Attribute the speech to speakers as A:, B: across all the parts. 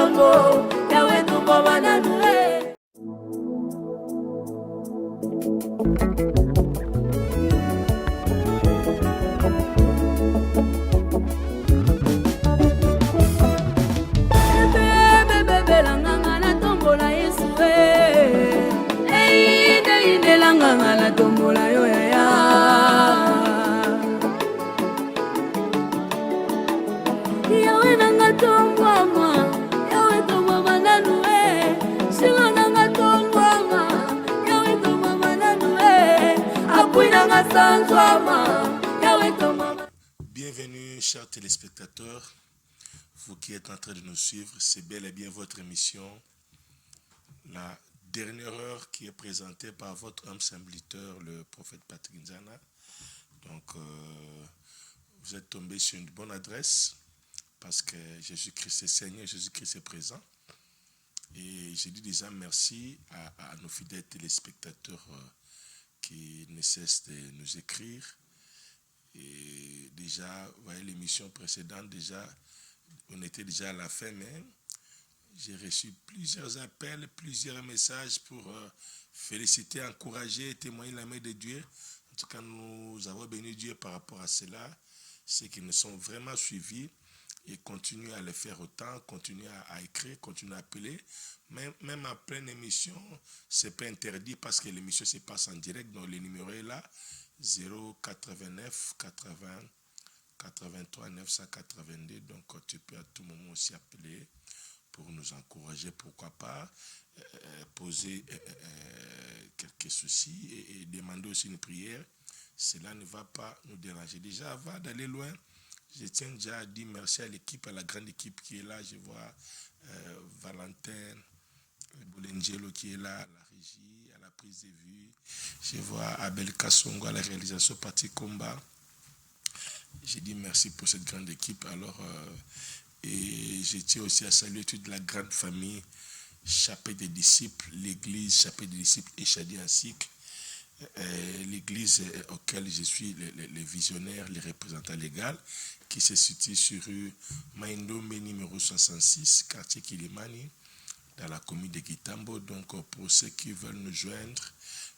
A: ntongo yawe tokoma nanu
B: na tombola yo yaya yawe nanga tongwama yawe tongwama nanu singa nanga tongwama yawe tongwama nanu apui nanga sanzwama yawe tongwama.
C: Bienvenue chers téléspectateurs, vous qui êtes en train de nous suivre, c'est bel et bien votre émission, la dernière heure qui est présentée par votre homme serviteur, le prophète Patrick Nzana. Donc, vous êtes tombé sur une bonne adresse parce que Jésus-Christ est Seigneur, Jésus-Christ est présent. Et je dis déjà merci à nos fidèles téléspectateurs qui ne cessent de nous écrire. Et déjà, vous voyez l'émission précédente, déjà, on était déjà à la fin, mais j'ai reçu plusieurs appels, plusieurs messages pour féliciter, encourager, témoigner la main de Dieu. En tout cas, nous avons béni Dieu par rapport à cela. Ceux qui nous sont vraiment suivis et continuent à le faire autant, continuent à écrire, continuent à appeler. Même en pleine émission, ce n'est pas interdit parce que l'émission se passe en direct. Donc le numéro est là, 089 80 83 982. Donc tu peux à tout moment aussi appeler pour nous encourager, pourquoi pas, poser quelques soucis et demander aussi une prière. Cela ne va pas nous déranger. Déjà, avant d'aller loin, je tiens déjà à dire merci à l'équipe, à la grande équipe qui est là. Je vois Valentin Boulengelo qui est là, à la régie, à la prise de vue. Je vois Abel Kassongo à la réalisation, Parti Combat. Je dis merci pour cette grande équipe. Alors, et je tiens aussi à saluer toute la grande famille Chapitre des disciples, l'église Chapitre des disciples Echadi Ansik, l'église auquel je suis le visionnaire, le représentant légal, qui se situe sur rue Maindombe numéro 66, quartier Kilimani, dans la commune de Kitambo. Donc pour ceux qui veulent nous joindre,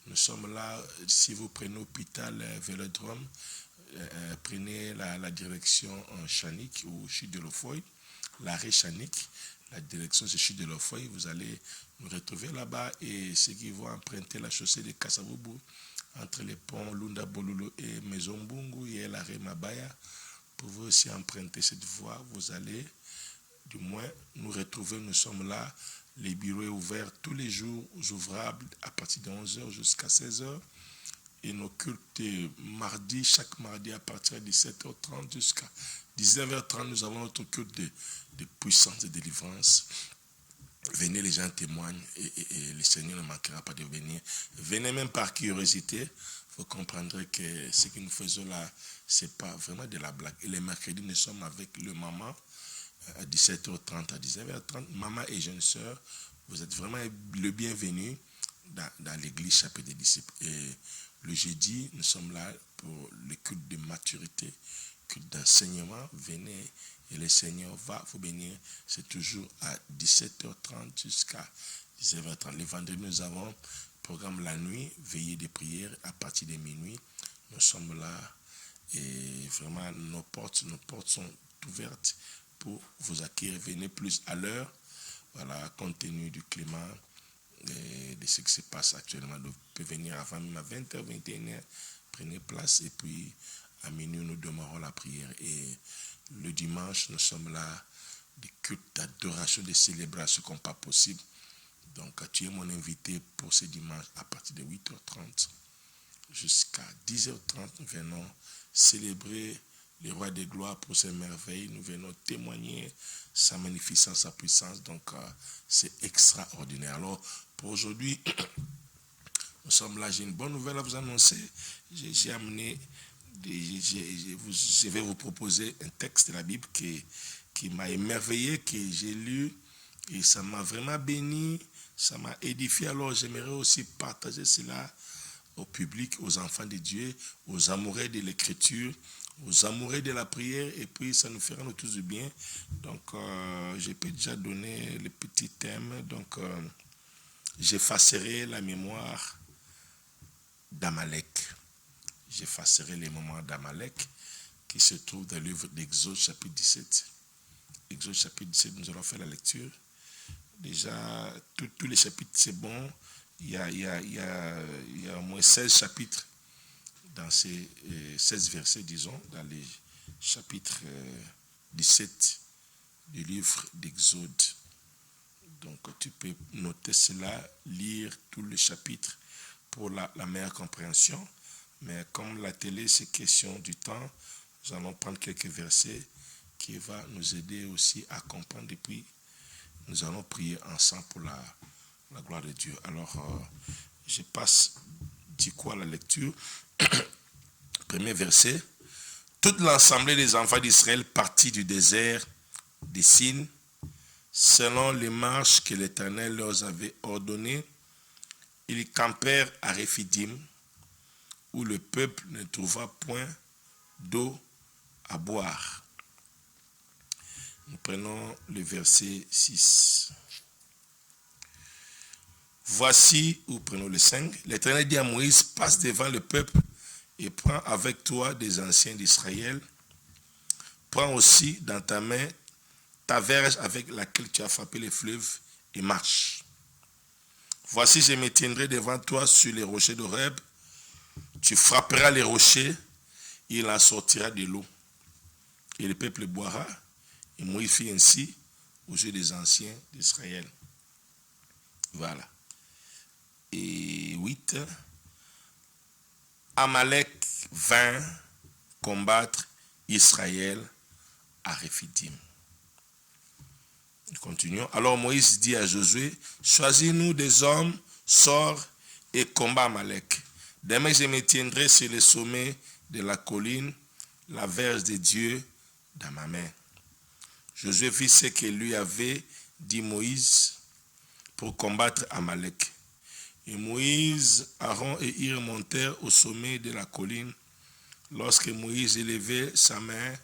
C: nous sommes là. Si vous prenez l'hôpital Vélodrome, prenez la direction en Chanik ou Chute de l'Ofoy, l'arrêt Chanik, la direction c'est Chute de l'Ofoy, vous allez nous retrouver là-bas. Et ceux qui vont emprunter la chaussée de Kasavubu entre les ponts Lunda Bololo et Maison Bungu et l'arrêt Mabaya, pour vous aussi emprunter cette voie, vous allez du moins nous retrouver. Nous sommes là, les bureaux sont ouverts tous les jours ouvrables à partir de 11h jusqu'à 16h. Et nos cultes mardi, chaque mardi à partir de 17h30 jusqu'à 19h30, nous avons notre culte de puissance et de délivrance. Venez, les gens témoignent et le Seigneur ne manquera pas de venir. Venez même par curiosité. Vous comprendrez que ce que nous faisons là, ce n'est pas vraiment de la blague. Et les mercredis, nous sommes avec le maman à 17h30 à 19h30. Maman et jeune sœur, vous êtes vraiment le bienvenu dans l'église Chapitre des disciples. Et le jeudi, nous sommes là pour le culte de maturité, culte d'enseignement. Venez et le Seigneur va vous bénir. C'est toujours à 17h30 jusqu'à 19h30. Les vendredis, nous avons programme la nuit, veillée de prière à partir de minuit. Nous sommes là et vraiment nos portes sont ouvertes pour vous accueillir. Venez plus à l'heure, voilà, compte tenu du climat et de ce qui se passe actuellement. Donc, vous pouvez venir avant même à 20h, 21h, prenez place et puis à minuit, nous demeurons la prière. Et le dimanche, nous sommes là, des cultes d'adoration, des célébrations comme pas possible. Donc, tu es mon invité pour ce dimanche à partir de 8h30 jusqu'à 10h30. Nous venons célébrer le roi des gloires pour ses merveilles. Nous venons témoigner sa magnificence, sa puissance. Donc, c'est extraordinaire. Alors, pour aujourd'hui, nous sommes là. J'ai une bonne nouvelle à vous annoncer. J'ai amené, je vais vous proposer un texte de la Bible qui m'a émerveillé, que j'ai lu et ça m'a vraiment béni, ça m'a édifié. Alors, j'aimerais aussi partager cela au public, aux enfants de Dieu, aux amoureux de l'écriture. aux amoureux de la prière, et puis ça nous fera nous tous du bien. Donc, je peux déjà donner le petit thème. Donc, j'effacerai la mémoire d'Amalek. J'effacerai les mémoires d'Amalek qui se trouve dans le livre d'Exode chapitre 17. Exode chapitre 17, nous allons faire la lecture. Déjà, tous les chapitres, c'est bon. Il y a au moins 16 chapitres dans ces 16 versets, disons, dans les chapitres 17 du livre d'Exode. Donc, tu peux noter cela, lire tous les chapitres pour la meilleure compréhension. Mais comme la télé, c'est question du temps, nous allons prendre quelques versets qui vont nous aider aussi à comprendre. Et puis, nous allons prier ensemble pour la gloire de Dieu. Alors, je passe du coup à la lecture. Premier verset. Toute l'assemblée des enfants d'Israël partit du désert des Sin, selon les marches que l'Éternel leur avait ordonnées. Ils campèrent à Réphidim, où le peuple ne trouva point d'eau à boire. Nous prenons le verset 6. Voici, ou prenons le 5, l'Éternel dit à Moïse, passe devant le peuple et prends avec toi des anciens d'Israël. Prends aussi dans ta main ta verge avec laquelle tu as frappé les fleuves et marche. Voici, je me tiendrai devant toi sur les rochers d'Horeb. Tu frapperas les rochers, il en sortira de l'eau. Et le peuple boira. Et Moïse fit ainsi aux yeux des anciens d'Israël. Voilà. Et 8. Amalek vint combattre Israël à Réphidim. Continuons. Alors Moïse dit à Josué, choisis-nous des hommes, sors et combat Amalek. Demain je me tiendrai sur le sommet de la colline, la verge de Dieu dans ma main. Josué fit ce que lui avait dit Moïse pour combattre Amalek. Et Moïse, Aaron et Hur montèrent au sommet de la colline. Lorsque Moïse élevait sa main,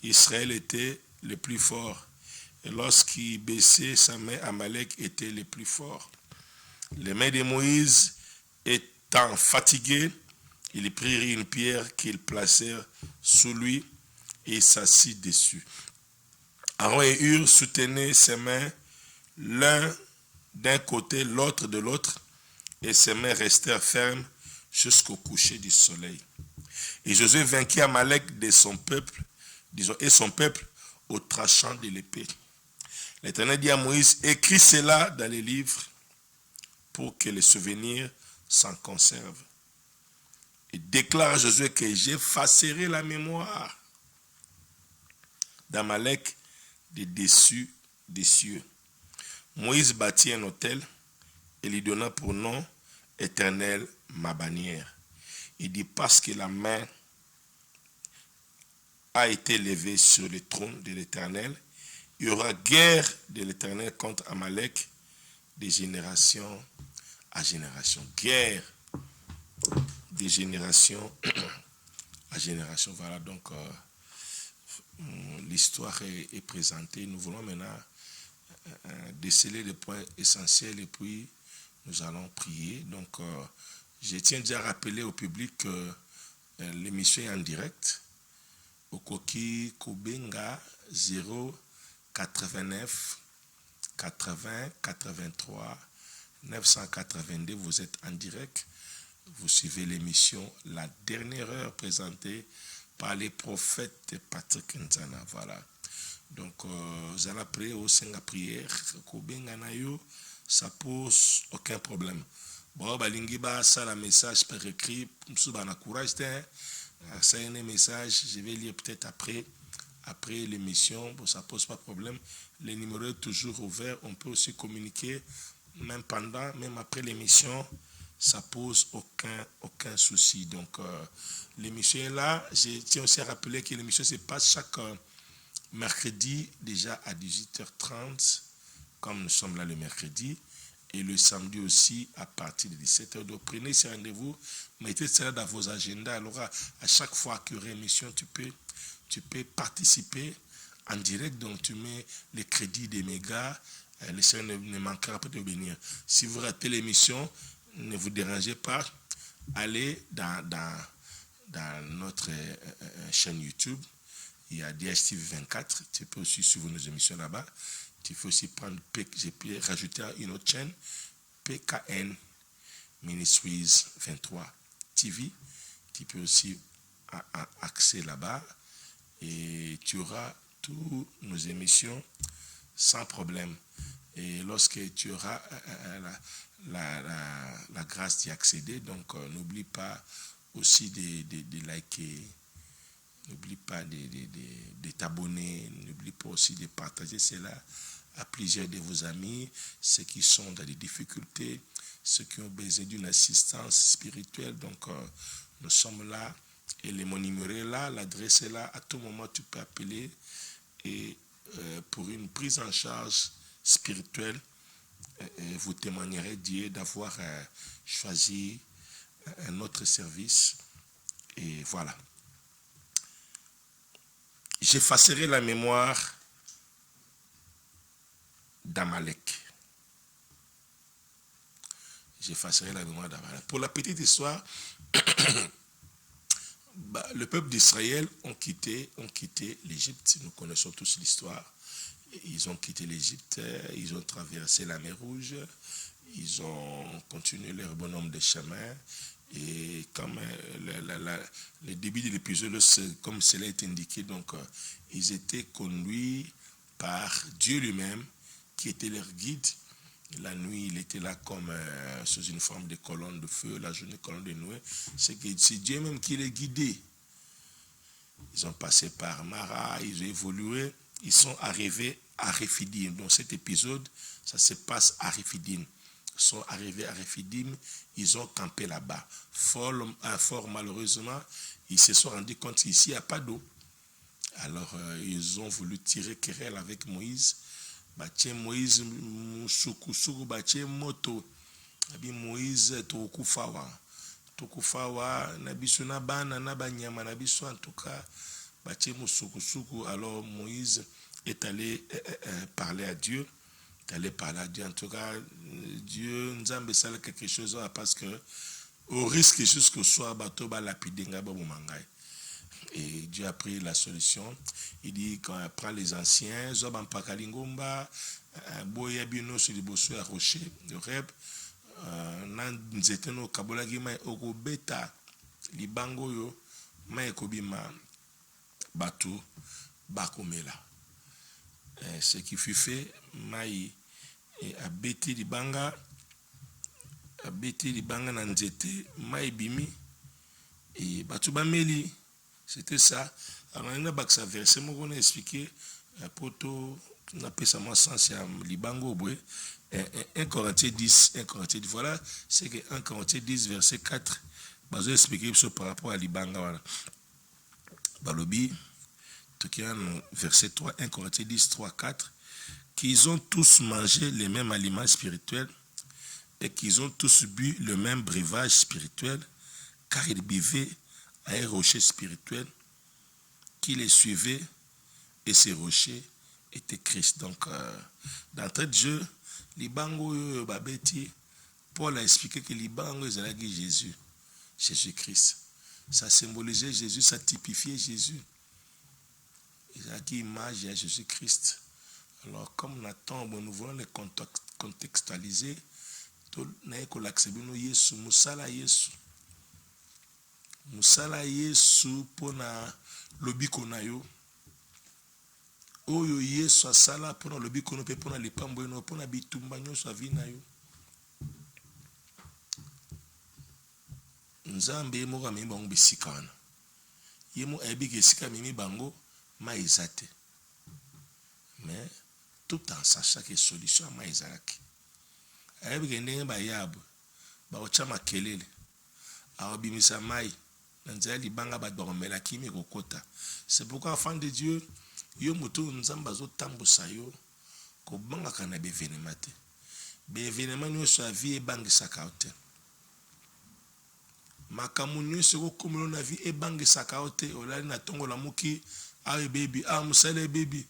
C: Israël était le plus fort. Et lorsqu'il baissait sa main, Amalek était le plus fort. Les mains de Moïse étant fatiguées, ils prirent une pierre qu'ils placèrent sous lui et il s'assit dessus. Aaron et Hur soutenaient ses mains, l'un d'un côté, l'autre de l'autre, et ses mains restèrent fermes jusqu'au coucher du soleil. Et Josué vainquit Amalek de son peuple, et son peuple au tranchant de l'épée. L'Éternel dit à Moïse, écris cela dans les livres pour que les souvenirs s'en conservent. Et déclare à Josué que j'effacerai la mémoire d'Amalek des dessus des cieux. Moïse bâtit un autel et lui donna pour nom Éternel ma bannière. Il dit parce que la main a été levée sur le trône de l'Éternel, il y aura guerre de l'Éternel contre Amalek de génération à génération. Guerre de génération à génération. Voilà donc l'histoire est présentée. Nous voulons maintenant déceler les points essentiels et puis nous allons prier. Donc je tiens déjà à rappeler au public que l'émission est en direct. Okoki Kubenga 089 80 83 982. Vous êtes en direct. Vous suivez l'émission La Dernière Heure présentée par les prophètes Patrick Nzana. Voilà. Donc, vous allez prier au sein de la prière. Ça pose aucun problème. Bon, balingi ça la message par écrit. M'souba courage. Ça y est un message. Je vais lire peut-être après l'émission. Bon, ça pose pas de problème. Les numéros sont toujours ouverts. On peut aussi communiquer même pendant, même après l'émission. Ça pose aucun souci. Donc, l'émission est là. Je tiens aussi à rappeler que l'émission se passe chaque mercredi, déjà à 18h30, comme nous sommes là le mercredi. Et le samedi aussi, à partir de 17h. Donc, prenez ces rendez-vous, mettez cela dans vos agendas. Alors, à chaque fois qu'il y aura émission, tu peux participer en direct. Donc, tu mets les crédits des mégas. Le Seigneur ne manquera pas de venir. Si vous ratez l'émission, ne vous dérangez pas. Allez dans notre chaîne YouTube. Il y a DSTV 24. Tu peux aussi suivre nos émissions là-bas. Tu peux aussi prendre, je peux rajouter une autre chaîne, PKN Ministries 23 TV. Tu peux aussi accéder là-bas et tu auras toutes nos émissions sans problème. Et lorsque tu auras la grâce d'y accéder, donc n'oublie pas aussi de liker, n'oublie pas de t'abonner, n'oublie pas aussi de partager cela à plusieurs de vos amis, ceux qui sont dans des difficultés, ceux qui ont besoin d'une assistance spirituelle. Donc, nous sommes là et mon numéro est là, l'adresse est là. À tout moment, tu peux appeler et pour une prise en charge spirituelle, vous témoignerez Dieu d'avoir choisi un autre service. Et voilà. J'effacerai la mémoire d'Amalek. J'effacerai la mémoire d'Amalek. Pour la petite histoire, le peuple d'Israël ont quitté l'Égypte. Nous connaissons tous l'histoire. Ils ont quitté l'Égypte, ils ont traversé la mer Rouge, ils ont continué leur bonhomme de chemin. Et comme le début de l'épisode, comme cela est indiqué, donc ils étaient conduits par Dieu lui-même, qui était leur guide. La nuit, il était là comme sous une forme de colonne de feu, la journée colonne de nuée. C'est Dieu même qui les guidait. Ils ont passé par Mara, ils ont évolué, ils sont arrivés à Rephidim. Dans cet épisode, ça se passe à Rephidim. Ils sont arrivés à Rephidim, ils ont campé là-bas. Fort malheureusement, ils se sont rendus compte qu'ici, il n'y a pas d'eau. Alors, ils ont voulu tirer querelle avec Moïse. Moïse, Moussoukou, Moto. Moïse, Tokufawa, Nabisu Nabana, Nabanyama, Nabisu en tout cas, Moussoukou. Alors, Moïse est allé parler à Dieu. En tout cas, Dieu nous a mis quelque chose parce que, au risque jusqu'au soir, bateau va lapider. Et Dieu a pris la solution. Il dit quand on prend les anciens, Zoban Pakalingomba, Boyabino sur les bossu à Rocher, le Reb, Nanzeteno Kabolagima, Okobeta, Libango yo, Maekobima, Batou, Bakomela. Ce qui fut fait, Maï a bêté Libanga, Nanzete, Maï Bimi, et Batou Bameli. C'était ça. Alors, on a ça verset, on a expliqué, poto, on a fait ça, moi, sans Libango, 1 Corinthiens 10, voilà, c'est que 1 Corinthiens 10, verset 4, on a expliqué par rapport à Libanga, voilà. Balobi, verset 3, 1 Corinthiens 10, 3, 4, qu'ils ont tous mangé les mêmes aliments spirituels et qu'ils ont tous bu le même breuvage spirituel, car ils buvaient à un rocher spirituel qui les suivait, et ces rochers étaient Christ. Donc, d'entrée de jeu, Libango Babeti, Paul a expliqué que Libango est Jésus-Christ. Ça symbolisait Jésus, ça typifiait Jésus. Il a une image à Jésus-Christ. Alors, comme on attend, nous voulons les contextualiser. Tout n'est que l'accepter, nous Yesu, Moussala Yesu. Musala Yesu pona lobiko na yo. Oyo Yesu asala pona lobiko no pe pona lipambo no pona bitumba nyoso avina yo. Nzambe mo ka mimba ngobisika wana. Yemo ebike sika mimi bango maizate. Mais tout en sachant que solution maizaki. Ebike ndenge ba yabo ba ochama kelele. Awabimisa mai. C'est pourquoi, enfant de Dieu, yo mutu nzamba zo tambusa yo ko banga kana bevenemate. Événement nyonso ya vie ebangisaka te. Makambo nyonso okomelo na vie ebangisaka te. Olali na tongo la muki, baby, musale baby,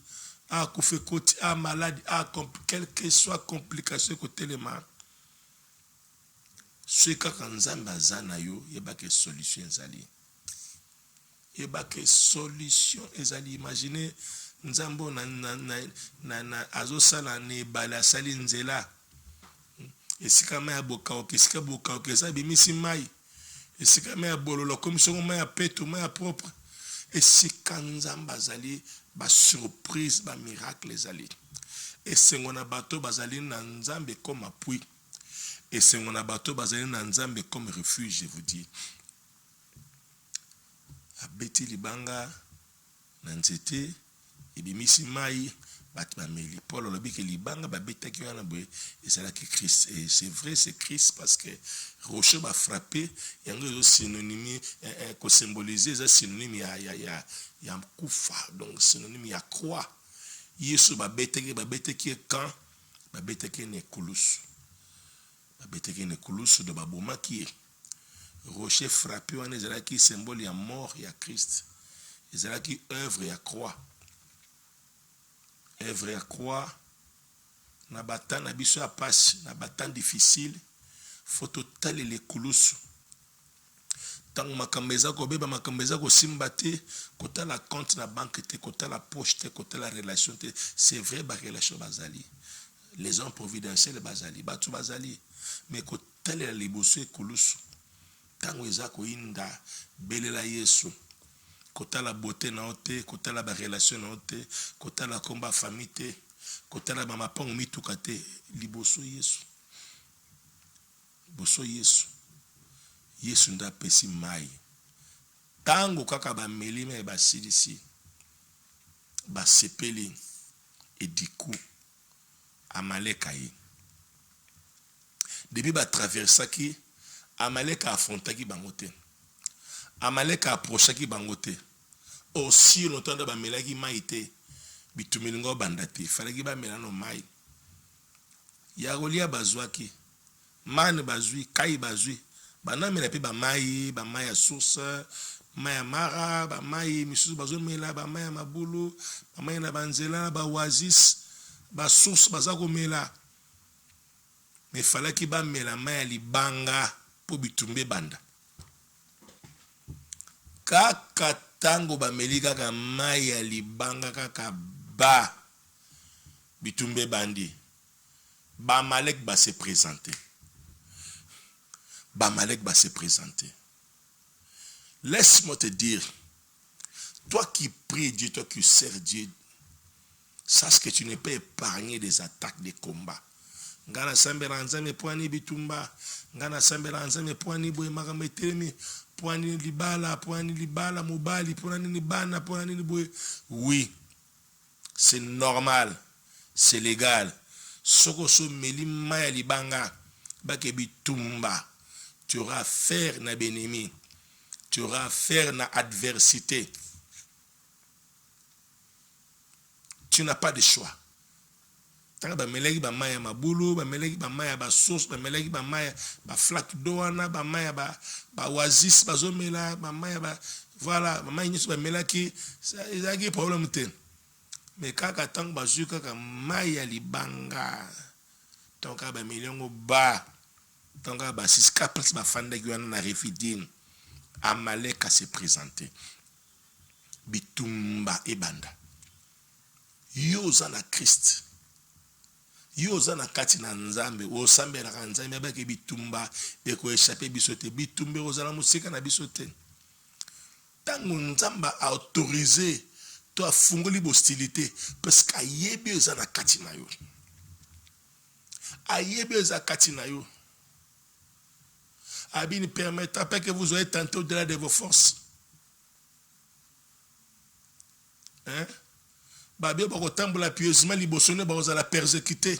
C: kufe koti, malade, quelle que soit complication côté les mains. Ce kaka nzambe aza na yo yebake solution ezali. Yebake solution ezali. Imaginez nzambo na azosala ne bala sali nzela. Esika maya bokaoke, esika bokaoke eza bimisi mai. Esika maya bololo comme songo maya peto maya propre. Esika nzambe azali ba surprise ba miracle ezali. Esengo na bato bazali na nzambe comme appui. Esengo na bato bazali na nzambe comme refuge, je vous dis. Abeti libanga na nzete ebimisi mai bat bameli. Paul lobi ke libanga babetaki wana boye ezalaki Christ. Et c'est vrai, c'est Christ parce que rocher ba frappé yango ezo synonyme ko symboliser eza synonyme ya kufa, donc synonyme ya croix. Yesu babetaki quand babetaki ne kulusu. Babetaki ne kulusu de babomaki. Rocher frappé wana ezalaki symbole ya mort ya Christ. Ezalaki œuvre ya croix. Œuvre ya croix na batan na biso ya passe na batan difficile faut totaler les kulusu. Tant makambo eza kobeba makambo eza kosimba te kota la compte na banque te kota la poche te kota la relation te. C'est vrai ba relation bazali. Les hommes providentiels bazali batu bazali mais kotalela liboso e kulusu. Tango eza koinda belela Yesu. Kota la beauté na ote, kota la relation na ote, kota la combat famille te, kota la mapang mituka te, liboso Yesu. Boso Yesu. Yesu nda pesi mai. Tango kaka ba melime ba silisi. Ba sepeli et du coup Amalek ayi. Depuis ba traversaki Amalek affrontaki bangote. Amalek approchaki bangote. Aussi longtemps da ba melaki maite bitumelingo bandati. Falaki ba melano mai. Ya golia bazwaki. Man bazui, kai bazui. Bana mela pe ba mai ya source, mai mara, ba mai misusu bazo mela ba mai mabulu, ba mai na banzela, ba oasis, ba source bazako mela. Mais falaki ba mela mai libanga po bitumbe banda. Kaka tango ba meli kaka mai ya libanga kaka ba bitumbe bandi. Ba Malek va se présenter. Bamalek va se présenter. Laisse-moi te dire, toi qui pries Dieu, toi qui sers Dieu, sache que tu ne peux épargner des attaques, des combats. Ngana sambela nzame poani bitumba, ngana sambela nzame poani boy magametelemi, poani libala mobali, poani libana, poani boy. Oui, c'est normal, c'est légal. Soko so meli maya libanga, bake bitumba. Tu auras affaire na benemi. Tu auras affaire na adversité. Tu n'as pas de choix. Tant ba meleki ba maya mabulu, ba meleki ba maya ba sauce, ba meleki ba maya ba flaque doana, ba maya ba oasis, ba zomela, ba maya ba voilà, ba maya nyeso ba melaki, ça ezaki problème ten. Mais kaka tant ba ju kaka maya libanga. Tant ka ba miliongo ba donc, si ce ba fanda qui na refidine, Amalek a se présenté. Bitumba e banda. Yoza na Christ. Yoza na kati na nzambe. O sambe na nzambe beke bitumba beko échapper bisote. Bitumbe oza na musika na bisote. Tango nzamba a autorisé to afungoli hostilité parce qu'ayebi oza na kati na yo. Ayebi oza kati na yo. Abi ne permettra pas que vous soyez tenté au-delà de vos forces. Hein? Babi bako tambola pieusement libosone bako za la persécuter.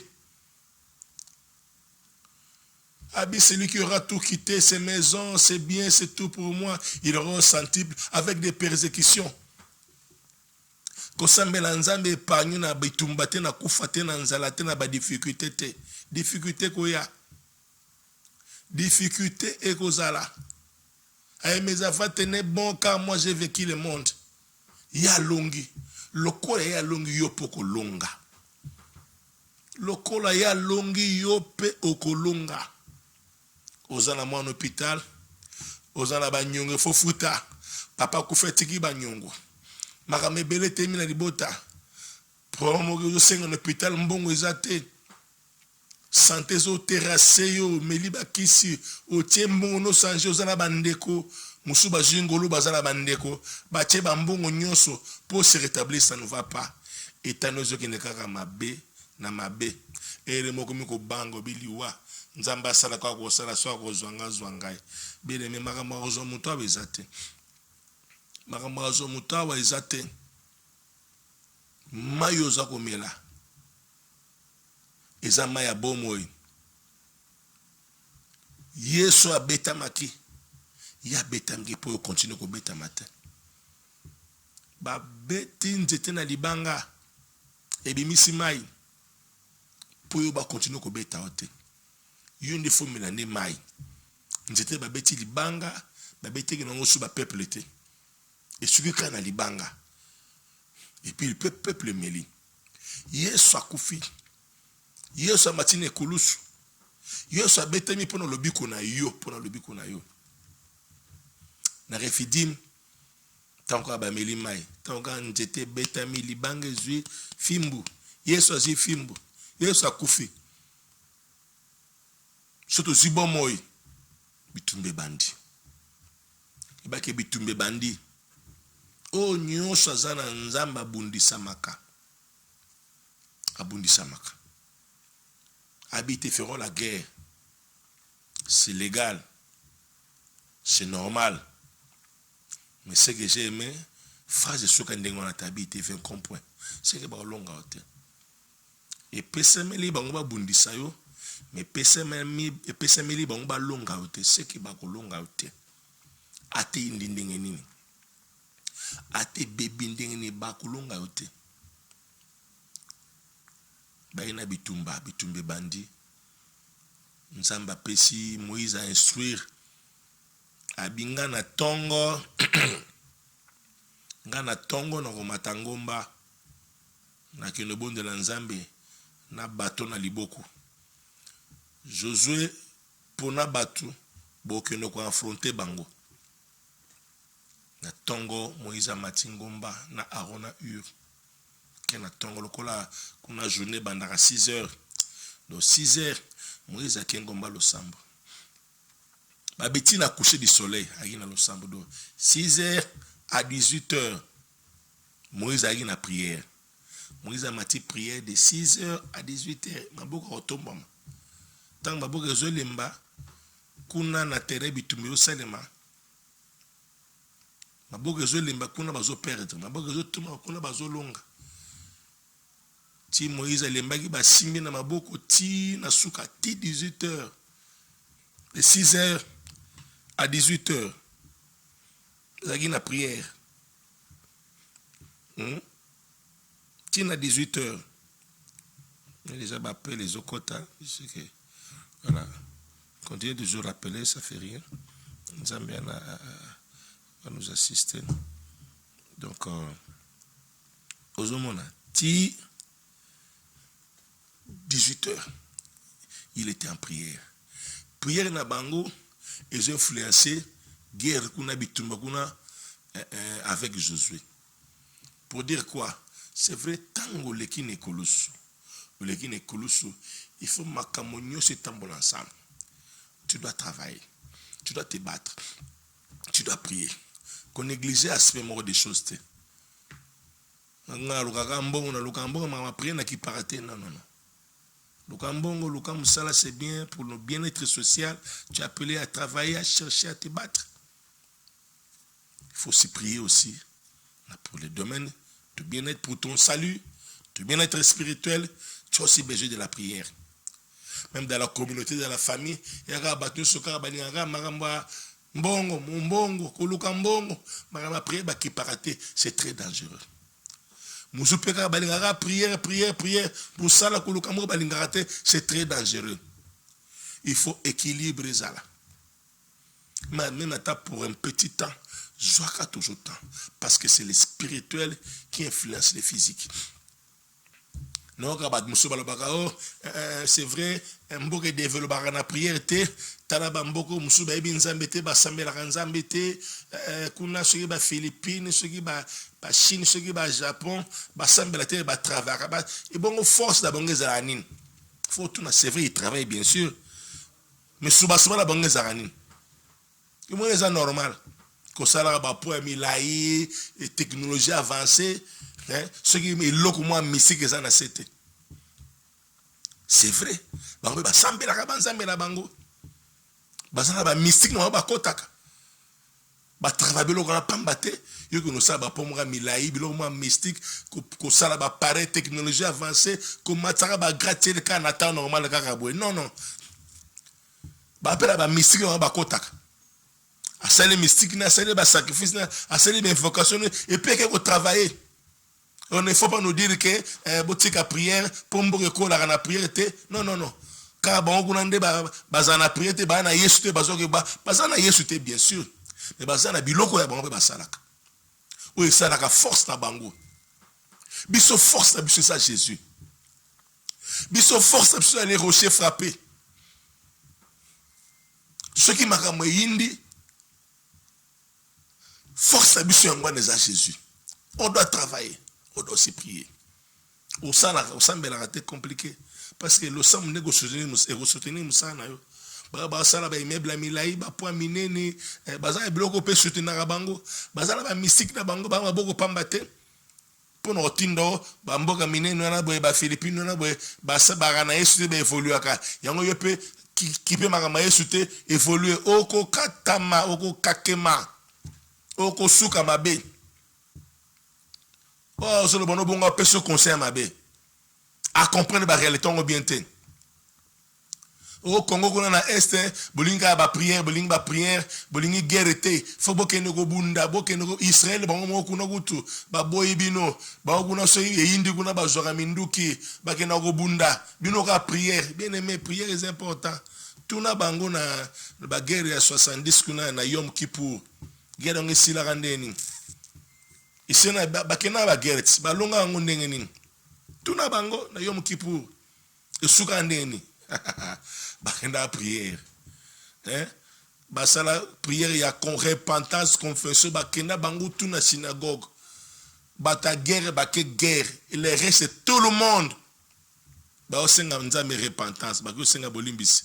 C: Abi celui qui aura tout quitté, ses maisons, ses biens, c'est tout pour moi, il aura senti avec des persécutions. Kosambela nzambe épargne na bitumba te na kufa te na nzala te na ba difficulté te. Difficulté koya. Difficulté ekozala. Aye mes enfants tenez bon car moi j'ai vécu le monde. Ya longi. Lokola ya longi yo poko longa. Lokola ya longi yo pe okolonga. Ozana mo en hôpital. Ozana ba nyongo fo futa. Papa kufetiki ba nyongo. Makame bele temi na libota. Promo yo senga en hôpital mbongo ezate. Santé zo terrasse yo meliba kisi o tiembongo no sanje ozana bandeko. Musuba jingolo bazala bandeko. Bache bambongo nyonso pour se rétablir ça ne va pas. Etanozo ki nekaka mabe na mabe. Ere moko miko bango biliwa. Nzamba sala kwa kosala so ko zwanga. Bele me makamba ozo muto abezate. Makamba ozo muto abezate. Mayo za komela. Eza maya bomoi. Yesu abeta maki. Ya betangi po continue ko beta matin. Ba beti nzete na libanga. Ebimisi mai. Po yo ba continue ko beta ote. Yonde formula ne mai. Nzete ba beti libanga, ba beti ke nango su ba peuple te. Et celui qui na libanga. Et puis le peuple meli. Yesu akufi. Yesu matine kulusu. Yesu abetami pona lobiko na yo, Na refidim tanko abameli mai. Tanko nzete betami libanga zui fimbu. Yesu azi fimbu. Yesu akufi. Soto zibo moi bitumbe bandi. Ibake bitumbe bandi. O nyonso azana nzamba abundisamaka. Habiter feront la guerre. C'est légal. C'est normal. Mais ce que j'ai aimé, phrase de ce qu'on a habité fait un comprend. C'est que balonga hote. Et pesemeli bango bundisa yo, mais pesemeli bango balonga hote, c'est que bakolonga hote. Ate indindenge nini. Ate bebi ndenge ni bakolonga hote. Baina bitumbe bandi. Nzamba pesi Moïse a instruire abinga na tongo ngana tongo na komatangomba na kino bonde la nzambe na bato na liboku. Josué pona batu bokeno ko affronter bango na tongo. Moïse a matingomba na Arona Ur kena tongo lokola kuna journée bandaka 6 heures. Donc 6 heures Moïse a kengomba lo sambo. Babeti na coucher du soleil agina lo sambo do 6 heures à 18 heures. Moïse a na prière. Moïse a mati prière de 6 heures à 18 heures. Maboko otombama. Tant maboko zolemba kuna na terre bitumbi o salema. Maboko zolemba kuna bazo perdre. Maboko zotuma kuna bazo longa. Ti Moïse alembaki basimbi na maboko ti na suka ti 18 heures. De 6 heures à 18 heures. Zagi na prière. Ti na 18 heures. Mais déjà appelé les okota. Voilà. Continuez de toujours rappeler, ça fait rien. Zambia va nous assister. Donc, Ozomona, ti 18 heures, il était en prière. Prière na bango, ils ont influencé guerre kuna bitumba kuna avec Josué. Pour dire quoi? C'est vrai, tango lekine kolusu. Lekine kolusu, il faut makamonio se tambol ensemble. Tu dois travailler, tu dois te battre, tu dois prier. Qu'on néglige aspect mort des choses. Nga lukambongo na lukambongo ma prière na ki parate non. Lukambongo, lukamsala, c'est bien pour le bien-être social. Tu es appelé à travailler, à chercher, à te battre. Il faut aussi prier aussi pour les domaines de bien-être, pour ton salut, de bien-être spirituel. Tu as aussi besoin de la prière. Même dans la communauté, dans la famille, il y a un bâton, c'est très dangereux. Moussoupeka balingara prière. Pour ça, la kouloukamou balingara, c'est très dangereux. Il faut équilibrer ça là. Mais même pour un petit temps, joie toujours temps. Parce que c'est le spirituel qui influence le physique. Non, c'est vrai, un peu de développement la prière, Talabamboko, Moussouba, Binzambete, Basambela Ranzambete, Kuna, ceux qui Philippines, ceux qui Chine, ceux qui Japon, Basambela, travail. Et bon, force d'abonner Zaranin. Faut tout, c'est vrai, il travaille bien sûr. Mais Souba, la bonne Zaranin. Et moi, c'est normal. Quand ça, là, pour Milaï, et technologie avancée, ce qui est là, comme moi, mystique, c'est vrai. Bango, ba sambela kabanzambela bango. Bazana ba mystique no ba kotaka. Ba travailler lo kana pambate, yo ko no sa ba pomra milai, bilo mo mystique ko sala ba pare technologie avancée, ko matara ba gratter le kana temps normal kaka boy. Non. Ba appela ba mystique no ba kotaka. Asale mystique na asale ba sacrifice na asale ba invocation et puis que travailler. On ne faut pas nous dire que boutique à prière pour me ko la na prière non. Car bon kunande bazana prière te bana yesu te bazoke bazana yesu te bien sûr. Mais bazana biloko ya bango basalaka. Oui, ça la force na bango. Biso force na biso ça Jésus. Biso force na biso les rochers frappés. Ce qui m'a kamwe yindi force na biso yango na Jésus. On doit travailler. On doit aussi prier. Au semble raté compliqué. Parce que le semble négocier soutenir Moussana. Baba sala ba immeuble la milai ba point minene bazana bloco pe soutenir bango bazana ba mystique na bango ba boko pambate pour no tindo ba mboka minene na ba Philippines na ba sabara na yesu be évoluer aka yango yope qui peut mama yesu te évoluer oko katama oko kakema oko suka mabe. Oh, c'est le bon bon personne conseil mabe à comprendre la réalité on bien ten. Au Congo qu'on a est bolinga ba prière bolingi guerre té faut boke nego bunda boke nego Israël bango mo kuna gutu ba boy bino ba kuna so yindi kuna ba zora minduki ba ke nego bunda bino ka prière bien aimé prière est important tuna bango na ba guerre ya 70 kuna na Yom Kippur guerre ngi sila randeni isena ba kena ba guerre ba longa ngo ndenge nini tuna bango na Yom Kippur esuka ndeni bakenda prière basala prière ya repentance confession bakenda bango tout na synagogue bata guerre baké guerre il reste tout le monde ba osenga nzambe repentance ba osenga bolimbisi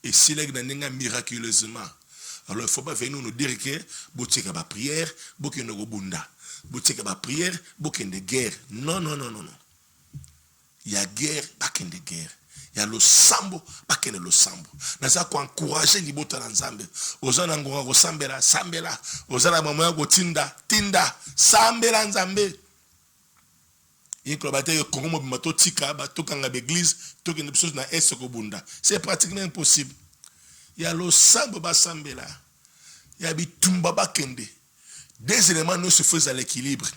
C: et si les gna miraculeusement alors il faut pas venir nous dire que botika ba prière bokende go bunda botika ba prière bokende guerre non il y a guerre bakende guerre. Il y a le sambo, pas que le sambo. Nous avons encouragé les bota dans Zambé. Aux gens n'engorent sambela, aux gens n'engorent go tinda, sambela Zambé. Il y a des Congo mobimato tika, bato kanga l'église, tout que nous sommes dans est bunda. C'est pratiquement impossible. Il y a le sambo ba sambela. Il y a bitumba ba kende. Des éléments ne se faisent à l'équilibre.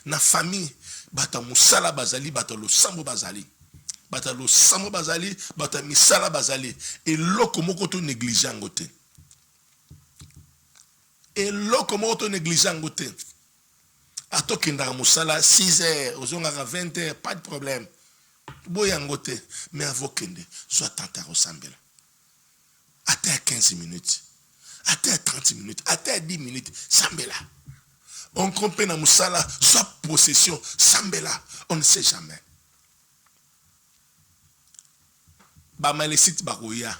C: Na famille, bata musala bazali, bata le sambo bazali. Bata lo samo bazali bata misala bazali et lokomoko to négligeant ngote et lokomoko to négligeant ngote atokenda musala 6h ozonga 20h pas de problème boya ngote mais avokende soit tanta resembler à 15 minutes à 30 minutes à 10 minutes sambela on comprend na musala soit possession sambela on ne sait jamais. Ba malesite bakoya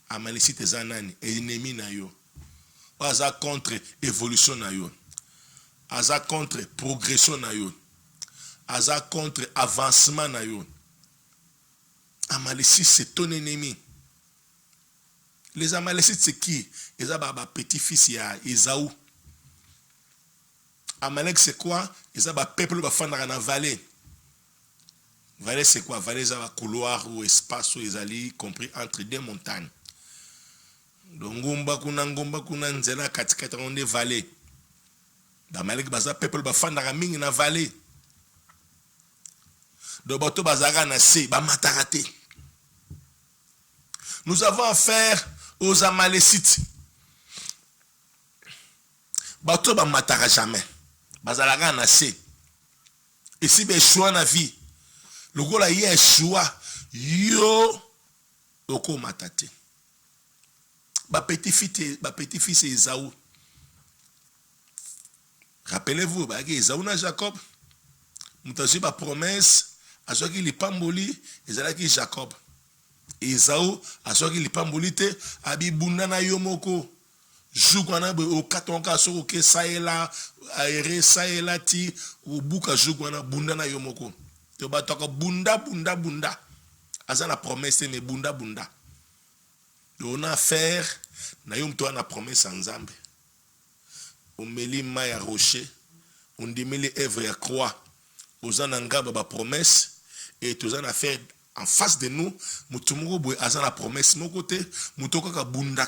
C: amalesite zanani ennemi na yo aza contre évolution na yo aza contre progression na yo aza contre avancement na yo amalesite c'est ton ennemi. Les amalesites c'est qui? Les ba petit fils ya Esaü. Amalek c'est quoi? Les ba peuple ba fandara na vallée. Vallée c'est quoi? Vallée c'est un couloir ou espace où ils allaient compris entre deux montagnes. Donc ngomba kuna nzela katikati on est vallée. Dans Malek baza peuple ba fandara mingi na vallée. de bato bazara na se ba matarate. Nous avons affaire aux Amalécites. Bato ba matara jamais. Bazara na se. Et si be choix na vie, le gola yé choix yo oko matate. Ba petit-fils Esaü. Rappelez-vous, Esaü na Jacob. Mutaji ba promesse, a ce qu'il pamboli, ezalaki Jacob. Esaü, a ce qu'il pamboli te, abi bunda na yomoko. Jougwana be o katonka so ke saela, aere saela ti, o buka jougwana bunda na yomoko. Te ba toka bunda. Aza na promesse mais bunda. On a affaire na yom to na promesse ensemble. On meli maya rocher, on demeli œuvre à croix. Ozan ngaba ba promesse et tous en affaire en face de nous, mutumuro boy aza la promesse mon côté, mutoka ka bunda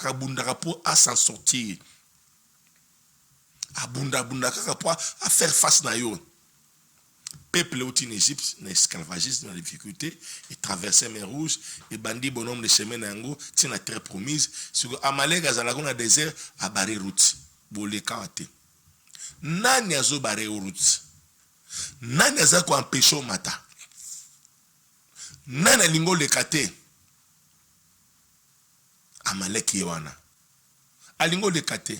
C: pour à s'en sortir. A bunda ka pour à faire face na yo. Peuple en Égypte, dans l'esclavagisme, dans la difficulté, et traverser mer rouge, et bandit bonhomme de chemin nango, c'est la terre promise. Sur Amalek, dans désert, à barrer route. Bolé kawate. Nani azo barrer route. Nani aza ko empêcher mata. Nani lingo le kate. Amalek yewana. Alingo le kate.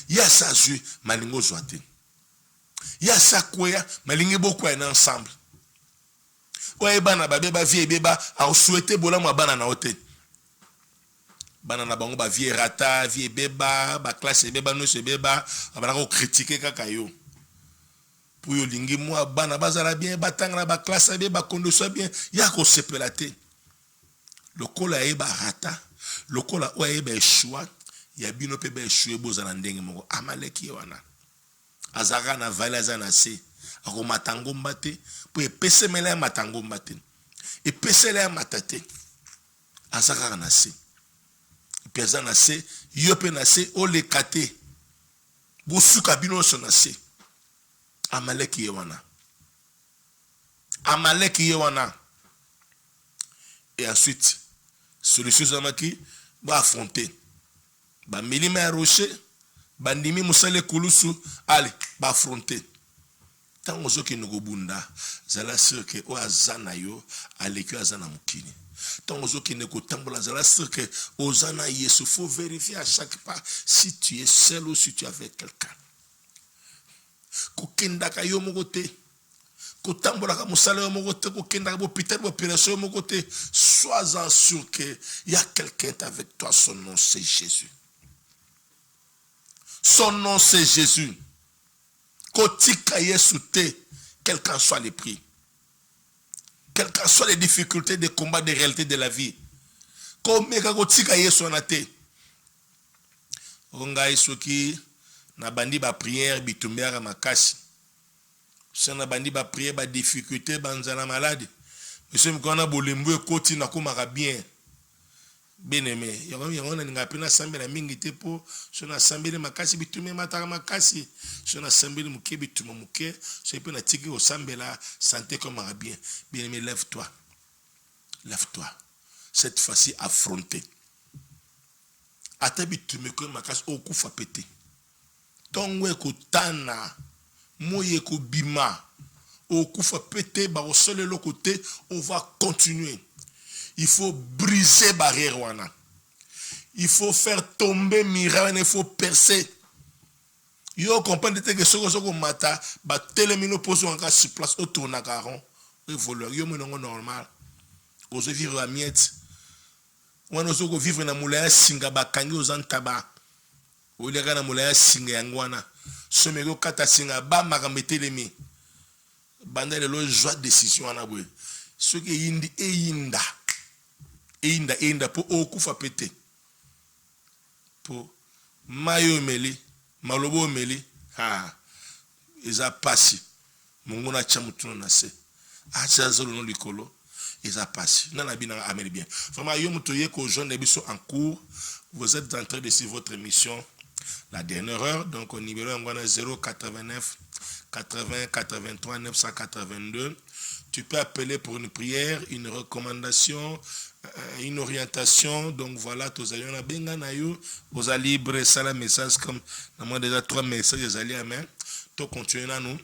C: Ya sa ju, malingo zoate. Ya sa kwea, malingi beaucoup en ensemble. Oye bana ba beba vie beba a souhaité bola mo bana na hote. Bana na bango ba vie rata, vie beba, ba classe beba no se beba, abana ko critiquer kaka yo. Pour yo lingi mo bana bazala bien, batanga ba classe beba condition bien, ya ko sepelate. Le kola e ba rata, le kola oye ba choix, ya bino pe ba choix bozala ndenge moko Amaleki wana. Azara na vale azana se ako matango mbate po epese mele matango mbate epese le matate azara na se pesa na se yope na se o le kate bosuka bino so na se Amaleki yewana et ensuite solution zamaki ba affronter ba milima rocher bandimi musale kulusu allez ba affronter tango zoki nugo bunda zala sûr que o azana yo aleki azana mukini tango zoki ne ko tambola zala sûr que ozana yesu faut vérifier à chaque pas si tu es seul ou si tu es avec quelqu'un ko kenda ka yo mogote ko tambola ka musale yo mogote ko kenda ka hôpital bo opération yo mogote sois-en sûr que il y a quelqu'un avec toi, son nom c'est Jésus. Son nom c'est Jésus. Kotika Yesu te, quel qu'en soit les prix, quelles qu'en soient les difficultés, des combats, des réalités de la vie. Comme kotika Yesu na te. Onga isoki na bandi ba prière bitumbera makasi. Na bandi ba prière ba difficulté banzana malade. Monsieur mkona bolembu ekoti na komaka bien. Bien-aimé, yango na pena sambela mingi te po so na sambele makasi bitume mataka makasi so na sambele muke bituma muke so pena tiki o sambela santé comme bien. Bien-aimé, lève-toi. Cette fois-ci affronter. Ata bitume comme makasi o kufa pété. Tongwe ko tana moye ko bima o kufa pété ba o sole le côté, on va continuer. Il faut briser barrière wana. Il faut faire tomber miracle, il faut percer. Yo comprendre que soko mata ba telemino poso en cas sur place autour na caron. Il faut le yo monongo normal. Ozo vivre à miette. Wana soko vivre na moulaya singa ba kangi ozantaba. O le na moulaya singa yangwana. Somego kata singa ba makametelemi. Banda le lo joie décision na bwe. Ce qui yindi e yinda. Inda pour okufa pété pour mayo meli malobo meli eza pasi mungu na chamutuno na se acha zolo no likolo eza pasi nana bina ameli bien vraiment yo muto ye ko jeune biso en cours. Vous êtes en train de suivre votre émission La dernière heure, donc au numéro 089 80 83 982. Tu peux appeler pour une prière, une recommandation, une orientation. Donc voilà, tous allez on a benga na yo, vous allez libre ça la message comme moi déjà 3 messages les allez amen. Tu continues à nous.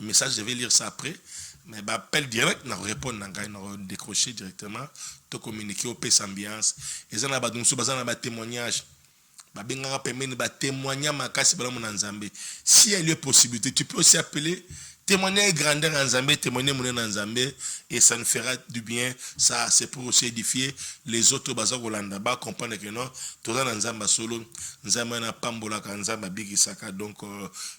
C: Message, je vais lire ça après. Mais bah, appel direct, on répond, on décrocher directement, tu communiquer au PS ambiance. Et ça, on a témoignage. Si il y a lieu possibilité, tu peux aussi appeler, témoigner grandeur en Zambie, témoigner mon en Zambie, et ça nous fera du bien. Ça, c'est pour aussi édifier les autres bazar Holanda. Bah, comprendre que non, tout ça en Zambie solo, Zambie n'a pas mbola en Zambie big isaka. Donc,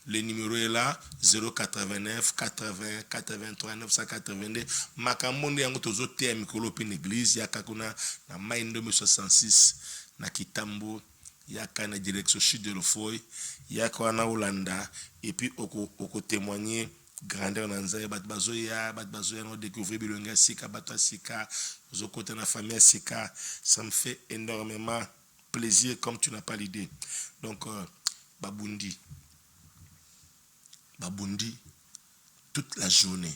C: le numéro est là, 089 80 83 982. Makamondi yango tozo te mikolo pe l'église, yakakuna na Maindo 66 na Kitambo. Il y a une direction sud de l'Ofoy, il y a un Hollanda, et puis on témoigner grandeur dans les Batbazoya, on découvre Bilonga Sika, Batwa Sika, aux côtés de la famille Sika. Ça me fait énormément plaisir, comme tu n'as pas l'idée. Donc, Babundi, toute la journée,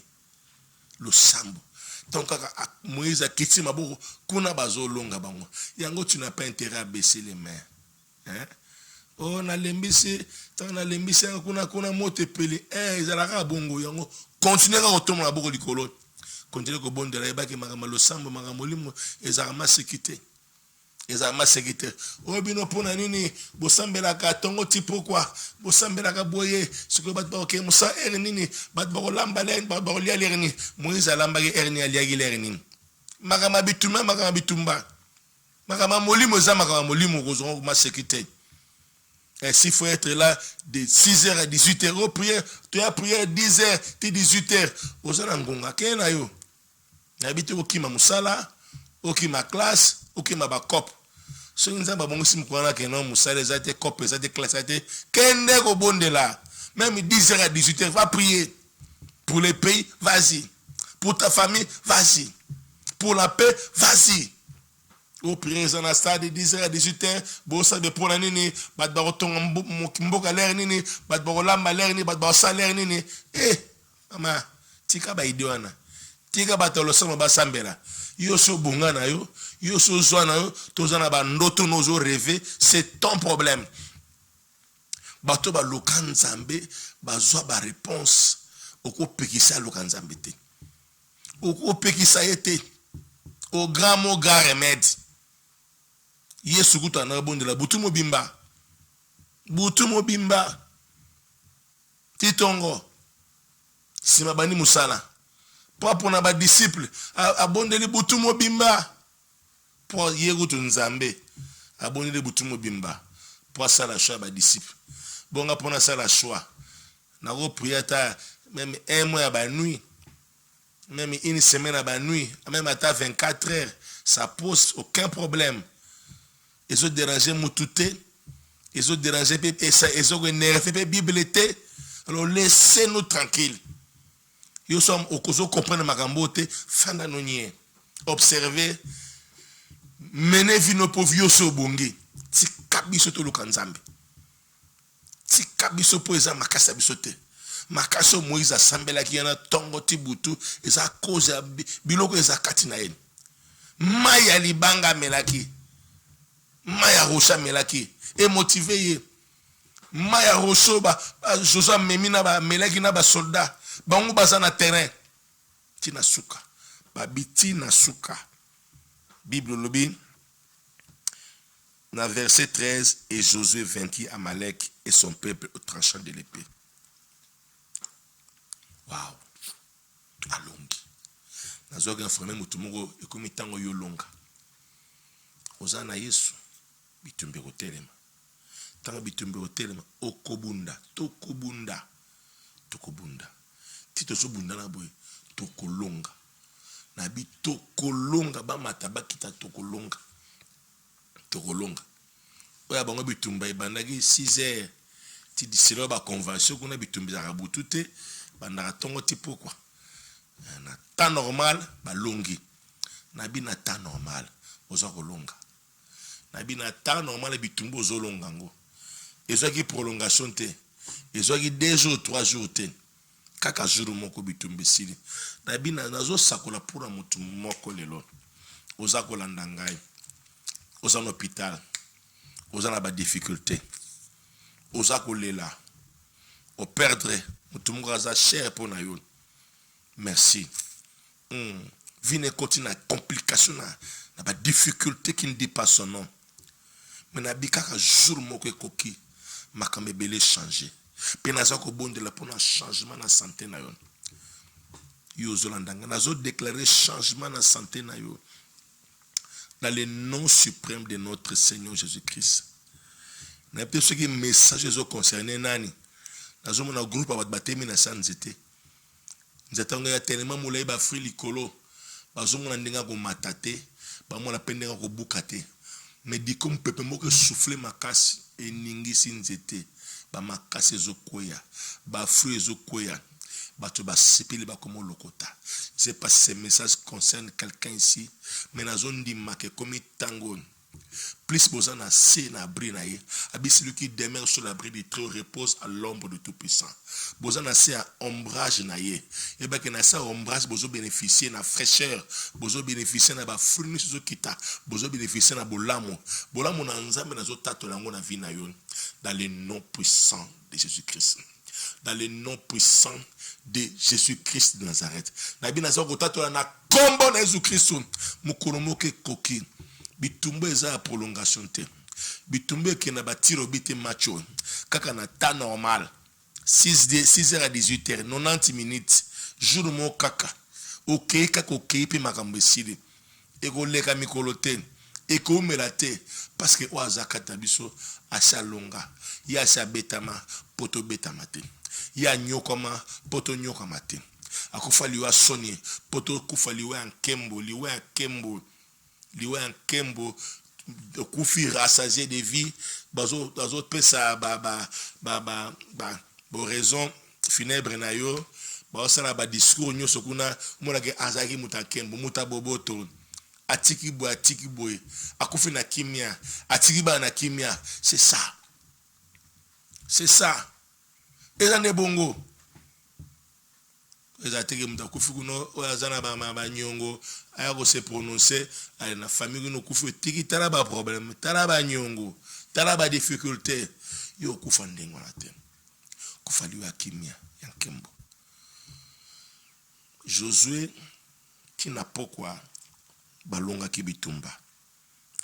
C: le sambo. Donc, Moïse a quitté ma bourre, Kuna Bazo Longa Bango. Yango, tu n'as pas intérêt à baisser les mains. Hein? Oh, na lembisi kuna mote pele ezalaka bongo yango continuer ka kotomba boko likolo continuer ko bondela ebaki makama lo sambo makama limo ezalama sécurité o bino pona nini bosambela ka tongo tipo kwa bosambela ka boye siko bat ba ke musa nini bat ba lamba len ba lia lerni Moïse alamba ke erni aliagi lerni makama bitumba makama molimo za makama molimo kozongo ma sécurité. Et s'il faut être là de 6h à 18h, tu as prié 10h, tu 18h. Ozana ngonga kena yo. Nabite okima musala, okima classe, okima bakop. So nza ba bongo sim kwana kena musala za te cop, za te classe, za te kende ko bonde là. Même 10h à 18h, va prier. Pour le pays, vas-y. Pour ta famille, vas-y. Pour la paix, vas-y. Au prier en stade de 10h à 18h, bossa de pour la nini, bat baroton mboka l'air nini, bat barolamba l'air nini, bat barosalaire nini. Mama, tika ba idioana. Tika batalo sama basambela. Yo so bungana yo so zwana yo, tozana ba ndoto nozo rêver, c'est ton problème. Bato ba lokanzambe, bazwa ba réponse. Oko pekisa lokanzambe te. Oko pekisa yete. Au grand mot, grand remède. Yesu kuta na bonde la butu mobimba titongo sima bani musala pour na ba disciple abonde le butu mobimba pour yerutu nzambe abonde le butu mobimba pour ça la choix ba disciple bonga pour na ça la choix na go prier ta même un mois ba nuit même une semaine à ba nuit même à 24 heures ça pose aucun problème. Ils ont dérangé Moutouté, ils ont dérangé ils ont énervé Bible. Alors laissez-nous tranquilles. Nous sommes au Koso comprendre Magambote, Fanda Nonier. Observez, menez vino pour Yoso Bongi. Tikabiso to Lukanzambi. Tikabiso po eza makasa bisote. Makaso Moïse Sambela qui yana tongo tibutu, eza cause biloko eza katina en. Maya libanga melaki. Maya Rocha melaki et motivé Maya Rocho ba Josa memina ba melaki na ba soldat bango bazana terrain tina suka ba bitina suka Bible lobi na verset 13 et Josué vainquit Amalek et son peuple au tranchant de l'épée. Wow, alongi nazoga informer mutumungo ekomi tango yo longa ozana Yesu bitumbero telema tanga bitumbero telema okobunda tokobunda tito so bunda na boy tokolonga na bitokolonga ba mataba kita tokolonga oya bango bitumba ibandaki 6h ti diselo ba convention kuna bitumbi za butute banda tongo ti pourquoi na temps normal ba longi na bi na temps normal oza kolonga na bina ta normal bitumbo zolongango ezwaki prolongation te ezwaki 2 jours 3 jours te kaka jour moko bitumba esili na bina nazosakola mpona motu moko lelo oza kolanda ngai oza na hôpital oza na badifficulté oza kolela operdre motu moko aza cher mpona yo merci vie ekoti na complication na badifficulté qui ne dit pas son nom mais nabi kaka jour moko ekoki makambo ebele changer mpe naza kobondela mpona changement na santé na yo yo ozolanda ngai nazodéclare changement na santé na yo dans le nom suprême de notre Seigneur Jésus-Christ. Na peut ce qui message ezo concerné nani nazomona groupe ya bato batemi na sa nzete nzete ngo ya tellement molai ba fruit likolo bazomona ndenga komata te bamona pe ndenga kobuka te mais di comme pepe moko souffler makasi eningisi nzete ba makasi ezokoya ba fruit ezokoya bato basepeli bakomo lokota. Je sais pas si ce message concerne quelqu'un ici mais nazondi make komi tango plus besoin na se na abri na ye abi celui qui demeure sur l'abri du Très-Haut repose à l'ombre du Tout-Puissant. Besoin na se à ombrage na ye et ba que na sa ombrage bozo bénéficier na fraîcheur bozo bénéficier na ba fruit so kita bozo bénéficier na bolamo na nzambe na zo tato lango na vie na yo dans le nom puissant de Jésus-Christ. Dans le nom puissant de Jésus-Christ de Nazareth. Na bi na zo ko tato na kombo na Jésus-Christ mukolo moke koki bitumba eza prolongation te bitumba ke na batiro bite macho kaka na temps normal 6h à 18h 90 minutes jour mo kaka okay kaka okay pe makambo esili ekoleka mikolo te ekomela te parce que oaza kata biso asa longa ya sa betama poto betama te ya nyokoma poto nyokama te akufa liwa soni poto kufa liwa nkembo liwe en kembo kufi rassasié de vie bazo pesa bo raison funèbre na yo ba sala ba discours nyoso kuna mona ke azaki mutakembo mutaboboto atiki boy akufi na kimia atiki ba na kimia c'est ça eza ne bongo ezateke muta kufi kuno oyazana ba nyongo aya ko se prononcer ale na famille no kufi tiki tala ba problème tala ba nyongo tala ba difficulté yo kufa ndengo na te kufaliwa kimia ya nkembo Josué qui n'a pourquoi balonga ki bitumba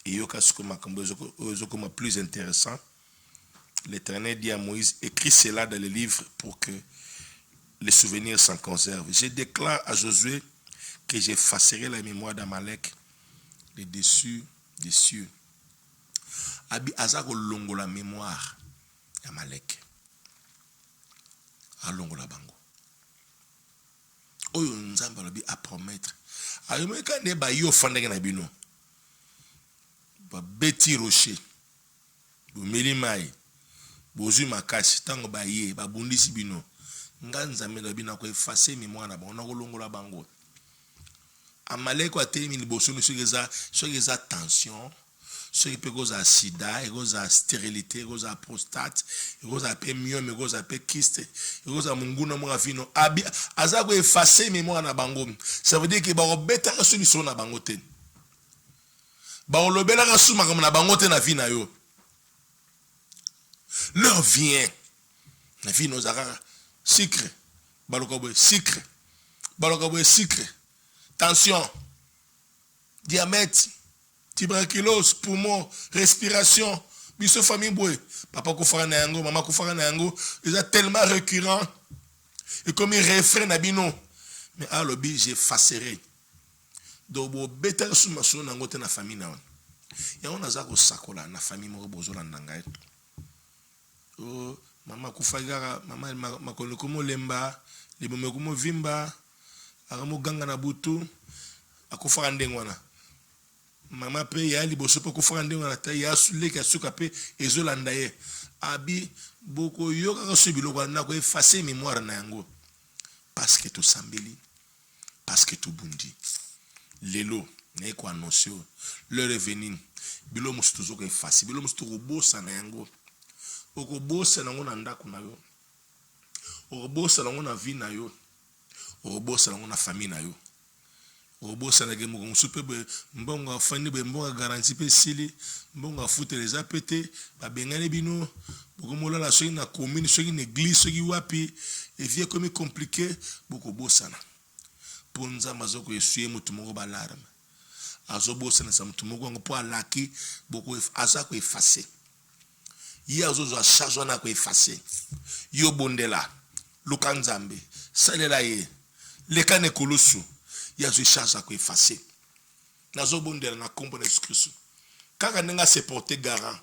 C: et yo kasuko makambo ezokoma plus intéressant. L'Éternel dit à Moïse, écris cela dans le livre pour que les souvenirs s'en conservent. Je déclare à Josué que j'effacerai la mémoire d'Amalek des dessus des cieux. Abi azako longo la mémoire d'Amalek. A longo la bango. Oyo nzamba lobi a promettre. Ayome kande ba yo fandenge na bino. Ba beti rocher. Bo melimai. Bozu makasi tango ba ye ba bundisi bino. Nganzambe na bina ko effacer mémoire na bango na kolongola bango. Amalek wa temi liboso ni sogeza tension, ceux qui peut causer sida, causer stérilité, causer prostate, causer pe myome, causer pe kyste, causer munguna mo vino abi azako effacer mémoire na bango. Ça veut dire que ba robeta ka solution na bango te. Ba olobela ka suma comme na bango te na vie na yo. L'heure vient. La vie nos ara sucre. Balokobo sucre. Balokobo sucre. Tension. Diabète. Tuberculose, poumon, respiration. Biso famille boy. Papa ko fara na yango, maman ko fara na yango, ils sont tellement récurrents. Et comme ils refrain abino. Mais à l'obi j'effacerai. Donc bo beta suma so na ngote na famille na. Ya on azako sakola na famille mo bozola ndangai. Oh, mama kufagara, mama makolo komo lemba, libomo komo vimba, akamo ganga na butu, akufara ndengwana. Mama pe ya liboso po kufara ndengwana ta ya suleka suka pe ezolanda ye. Abi boko yoka ka subilo na ko effacer mémoire na yango. Parce que to sambeli, parce que to bundi. Lelo na ko annoncer le revenu. Bilo musto zo ko effacer, bilo musto ko bosa na yango. okobosa nango na ndako na yo, okobosa nango na vie na yo, okobosa nango na famille na yo, okobosa na gemo konsupe be mbongo afani be mbongo garantie pe sili mbongo afute les apete ba bengane bino bokomola la soki na commune soki na église soki wapi et vie comme compliqué bokobosa na ponza mazoko esuye mutu moko balarme azobosa na sa mutu moko ngo po alaki boko aza ko effacer yi azozo a charge na ko effacer yo bondela lukanzambe salela ye lekane kolosu ya zo charge à quoi effacer nazo bondela na kombo na Jésus Christ kaka nenga se porter garant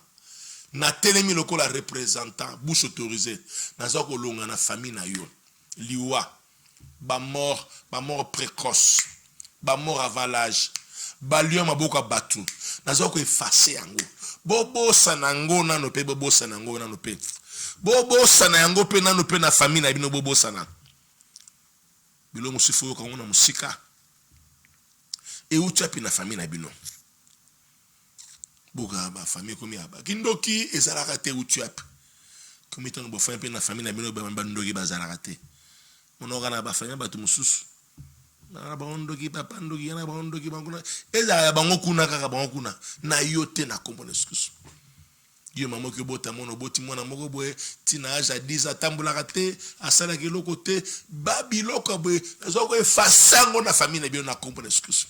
C: na telemi lokola représentant bouche autorisée nazo ko longa na famille na yo liwa ba mort précoce ba mort avant l'âge ba lion maboka batu nazo ko effacer yango bobo sanango nano pe bobo sanango nano pe bobo sana yango pe nano pe na famille na bino bobo sana bilo musifu ko ngona musika et où tu as pu la famille na bino boga ba famille komi aba kindoki ezalaka te où tu as comme étant bo famille na famille na bino ba ndoki bazalaka te monoka na ba famille ba tu mususu na ba ndoki papa ndoki na ba ndoki banguna ezala bango kuna kaka bango kuna na yote na kombo na Jésus Dieu maman que bota mono boti mona moko boye tina age à 10 atambulaka te asala ke loko te babiloko boye ezoko efasango na famille na bino na kombo na Jésus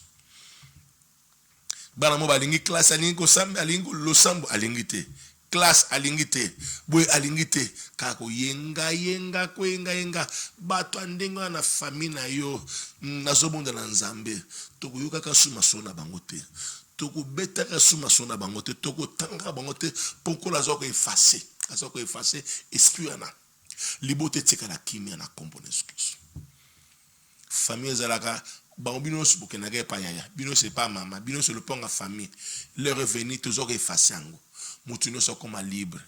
C: bana mo balingi classe alingi ko sambe alingi lo sambo alingi te classe alingi te boy alingi te kako yenga kwenga bato andenga na famille na yo nazobonda na nzambe tokoyoka ka suma sona bango te tokobeta ka suma sona bango te tokotanga bango te pokola zoko effacer azoko effacer esprit ana libote tika la kimia na kombo na Jésus famille zalaka Bon, bino se pour que n'a pas yaya, bino c'est pas maman, bino c'est le pont à famille. Le revenu toujours effacé ango. Moutino soit comme libre,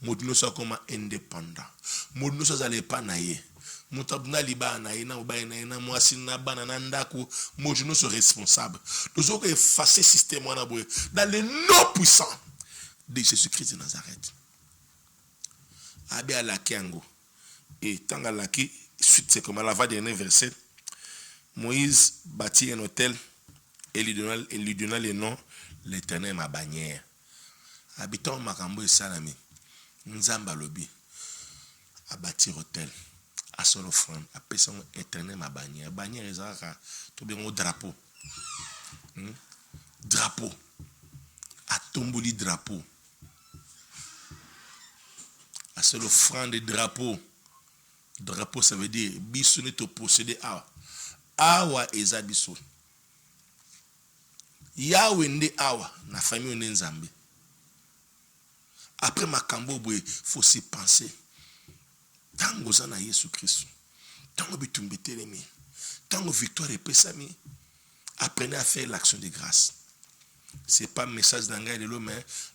C: moutino soit comme indépendant, moutino soit allé pas naïe. Moutabna liba naïe na ubaye naïe na moasina banana ndako, moutino soit responsable. Toujours effacer système wana boye dans le nom puissant de Jésus-Christ de Nazareth. Abi alaki ango. Et tant alaki suite c'est comme la va dernier verset. Moïse bâtit un hôtel et lui donna le nom l'Éternel ma bannière. Habitant Makambo et Salami, Nzamba Lobi, a bâti hôtel, à son offrande, à personne Éternel ma bannière. Bannière est à tout bien au drapeau. Drapeau. À tomboli drapeau. À son offrande de drapeau. Drapeau ça veut dire bisonné to posséder à. Awa ezabiso Yahweh nde awa na famille on nzambe. Après makambo boye faut se penser tango za na Yesu Christ tango bitumbe telemi tango victoire epesami apprenez à faire l'action de grâce. C'est pas un message d'engagement de l'homme,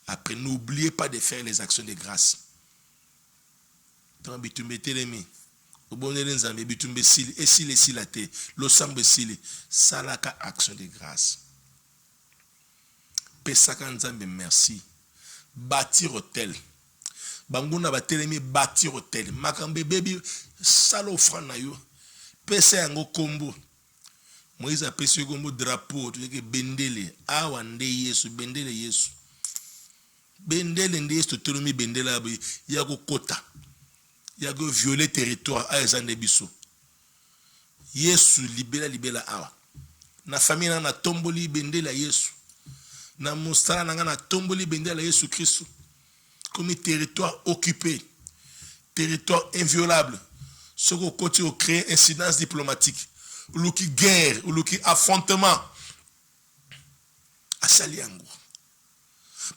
C: après n'oubliez pas de faire les actions de grâce. Tango bitumbe telemi bitumbe sili esili silate lo sambe sili salaka action de grâce pesaka nzambe merci bâtir hôtel banguna batelemi bâtir hôtel makambe bebi salo frana yo pesa yango kombo Moïse apesi kombo drapeau tujeke bendele awa nde Yesu bendele Yesu bendele nde Yesu tolomi bendela ya kokota il y a que violer territoire à ezande biso Yesu libela awa na famille na tomboli bendela Yesu na mostala na tomboli bendela Yesu Christ comme territoire occupé territoire inviolable ce qu'on continue à créer incidence diplomatique ou le qui guerre ou le qui affrontement a sali yango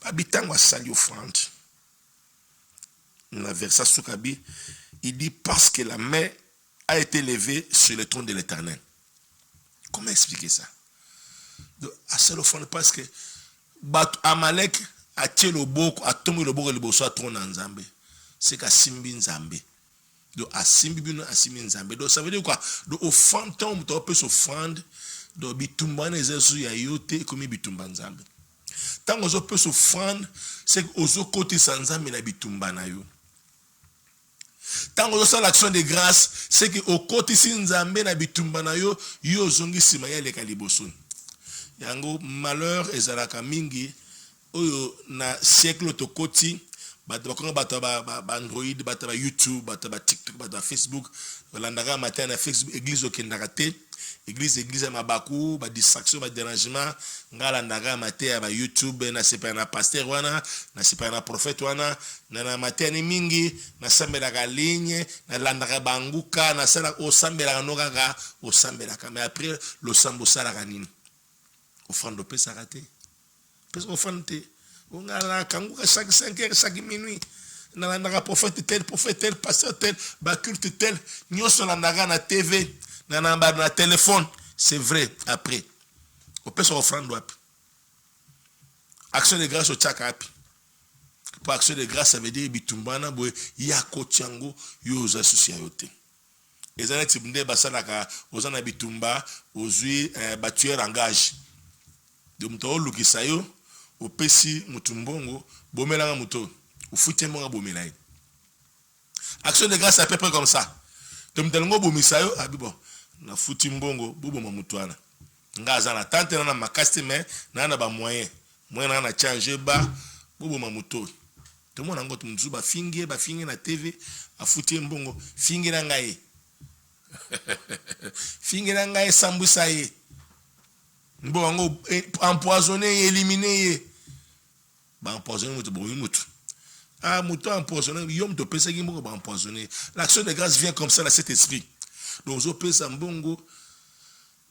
C: babitango a sali offrande. Dans le verset Soukabi, il dit parce que la main a été levée sur le trône de l'Éternel. Comment expliquer ça? Donc, à seul offrande parce que Amalek a tiré le boko, a tombé le boko, le bosso a trône en Zambé. C'est qu'à Simbi Nzambé. Donc, à Simbi Nzambé. Donc, ça veut dire quoi? Donc, au fantôme, tu peux s'offrande. Donc, bitumba nezésu ya yote comme bitumba Nzambé. Tant que peut s'offrande, c'est que aux côtés sans âme na bitumba na yo. Tant que ça l'action de grâce, c'est que au côté sans âme na bitumba na yo, yo zongi simaya le kaliboson. Yango malheur ezalaka mingi oyo na siècle to koti bato ba Android, bato ba YouTube, bato ba TikTok, bato ba Facebook, landaka matin na Facebook église okendaka te. Église ya mabaku, ba distraction, ba dérangement, ngala ndaga matin ba YouTube na sepa na pasteur wana, na sepa na prophète wana, na matin ni mingi, na sambela ka ligne, na landaka banguka, na sala o sambela nokaka, o sambela ka mais après le sambo sala kanini. Offrande pesa raté. Pesa offrande te. On ngala kanguka chaque 5 heures, chaque minuit. Na landaka prophète tel, pasteur tel, ba culte tel, nyoso landaka na TV. Na téléphone, c'est vrai, après. On peut se offrande. Action de grâce au tchakapi. Pour action de grâce, ça veut dire bitumbana boy yako tiango yoza sociayote. Les années tibunde basalaka ozana bitumba ozui batuer engage. De muto lukisayo opesi mutumbongo bomela muto ufute monga bomela. Action de grâce à peu près comme ça. De mutelongo bomisayo abibo. Na futi mbongo bubo mamutwana ngaza na tante na makasti me na ba moyen na changer ba bubo mamuto to mona ngoto mzu ba fingi na TV afuti mbongo fingi na ngai fingi na ngai sambusa ye mbongo empoisonné éliminé ba empoisonné mutu bo mutu ah mutu empoisonné yom to pesa ki mbongo ba empoisonné. L'action de grâce vient comme ça dans cet esprit. Donc, on peut s'embongo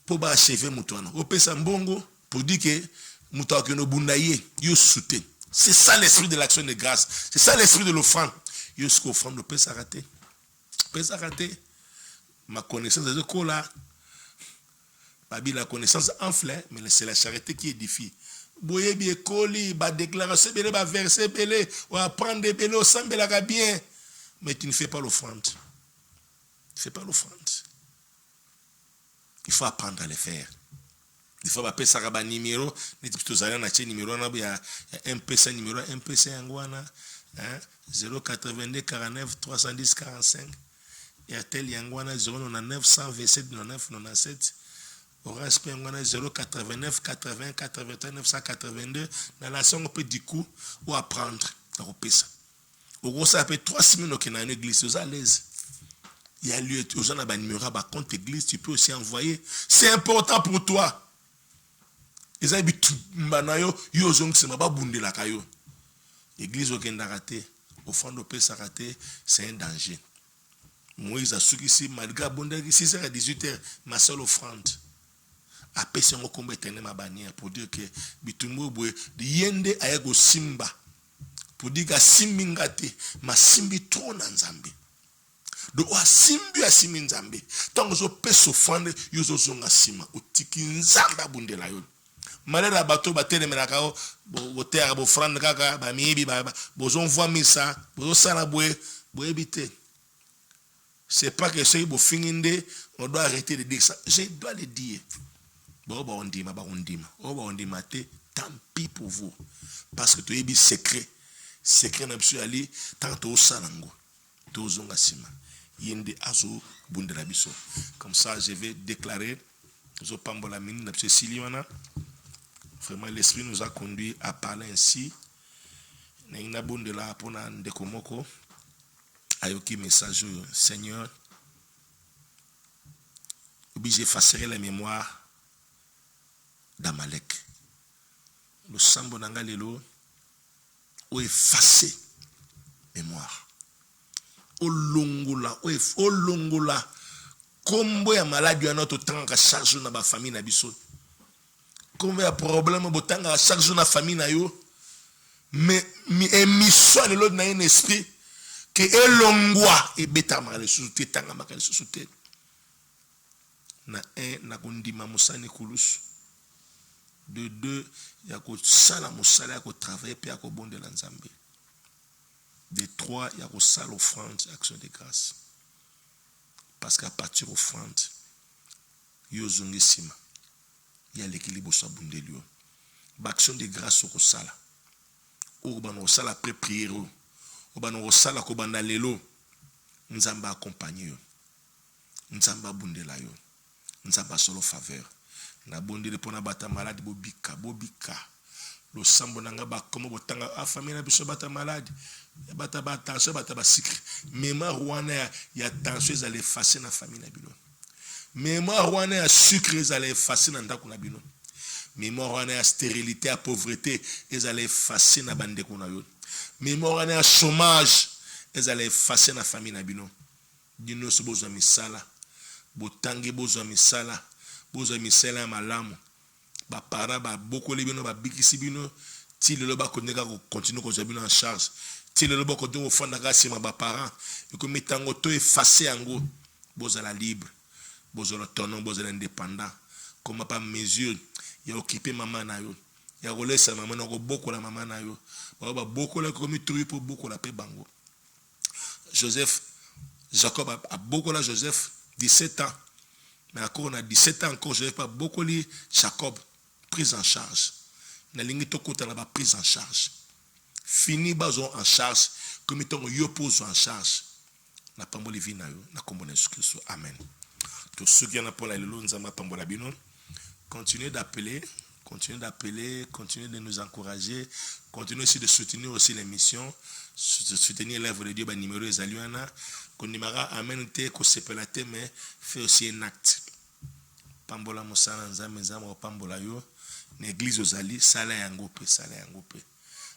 C: pour achever Moutouana. On peut s'embongo pour dire que Moutouana no bundaye, yo soute. C'est ça l'esprit de l'action de grâce. C'est ça l'esprit de l'offrande. Yo ce qu'offrande, on peut s'arrêter. Peut s'arrêter. Ma connaissance de ce là, la connaissance enfle, mais c'est la charité qui édifie. Boye bien coli, ba déclaration belé, ba verset belé, ou apprendre belé, au sambela bien, mais tu ne fais pas l'offrande. Ne fais pas l'offrande. Il faut apprendre à le faire. Il faut appeler ça un numéro. Nous allons acheter numéro. Il y a MPC numéro. MPC Angwana 082 49 310 45. Airtel Yangwana 099 127 99 97. Orange Pay Angwana 089 80 81 982. Dans la on peut du coup ou apprendre à repérer ça. Au gros, ça fait 3 semaines qu'on a une église. Vous êtes à l'aise. Il y a lieu, aux gens à numéro, à compte église, tu peux aussi envoyer. C'est important pour toi. Ils ont dit, l'église au Kendaraté, au fond de paix, c'est un danger. Moïse a su ici, malgré Bondé, 6h à 18h, ma seule offrande. Après, c'est un combat éternel, ma bannière, pour dire que Bitumbo, Yende Ayego Simba, pour dire que Simbingate, ma Simbi trop dans Zambie. Do asimbi asimi nzambe tango zo peso fande yozo zonga sima otiki nzamba bundela yo malera bato batele menaka o bo terre bo frande kaka ba mibi ba bozon voix misa bozo sala boye ebité. C'est pas que c'est bo finginde on doit arrêter de dire ça, je dois le dire. Bon ba ondima te, tant pis pour vous parce que tu es secret na biso ali tant to salango to zonga sima. Yende azo bundela biso. Comme ça, je vais déclarer. Vraiment, l'esprit nous a conduit à parler ainsi. Naina bundela pona ndekomoko. Ayoki message Seigneur. J'effacerai la mémoire d'Amalek. Le sambo nangalelo ou effacer mémoire. Olongola kombo ya maladie na to tanga chaque jour na ba famille na biso kombo ya problème bo tanga chaque jour na famille na yo mais émission de l'autre na un esprit que elongwa e betama le sous tanga makali sous tête na un na kondima musani kulus de deux ya ko sala musala ya ko travailler pe ya ko bonde la nzambe. De 3, il y a une salle offrande, action de grâce. Parce qu'à partir de l'offrande, il y a l'équilibre sur le Action de grâce au sala. Ou ban au sala après prière. Ou ban au sala ko banda lelo. Nzamba accompagner yo. Nzamba bundela yo. Nzamba solo faveur. Na bondele pona bata malade bobika. Le sambo nanga ba comme botanga a famille na biso bata malade. Bata tension bata ba sucre. Mémoire wana ya tension ezale effacer na famille na bino. Mémoire wana ya sucre ezale effacer na ndako na bino. Mémoire wana ya stérilité ya pauvreté ezale effacer na bandeko na yo. Mémoire wana ya chômage ezale effacer na famille na bino. Dino so bozwa misala. Botangi bozwa misala. Bozwa misala ya malamu. Ba para ba bokoli bino ba bikisi bino ti lelo ba koneka ko continue ko bino en charge. Ti lelo ba kontinue ko fanda ka sima ba parents. E ko mitango to effacer yango. Bozala libre. Bozala autonome, bozala indépendant. Comme pas mesure ya occuper maman na yo. Ya rolesa maman na ko bokola maman na yo. Ba bokola ko mi trouver pour bokola pe bango. Jacob a bokola Joseph 17 ans. Mais encore on a 17 ans encore Joseph a bokoli Jacob prise en charge. Na lingi to kota na ba prise en charge. Fini bazo en charge comme ton yo pose en charge. Na pamboli vi na yo na kombo na Jésus Christ. Amen. Tous ceux qui en a pour la lelo nzamba pambola bino. Continuez d'appeler, continuez de nous encourager, continuez aussi de soutenir aussi l'émission, de soutenir l'œuvre de Dieu, bah numéro ezaliana, qu'on numéro amen te ko sepelate mais fait aussi un acte. Pambola mosala nzambe nzambe pambola yo, l'église ozali sala yango pe.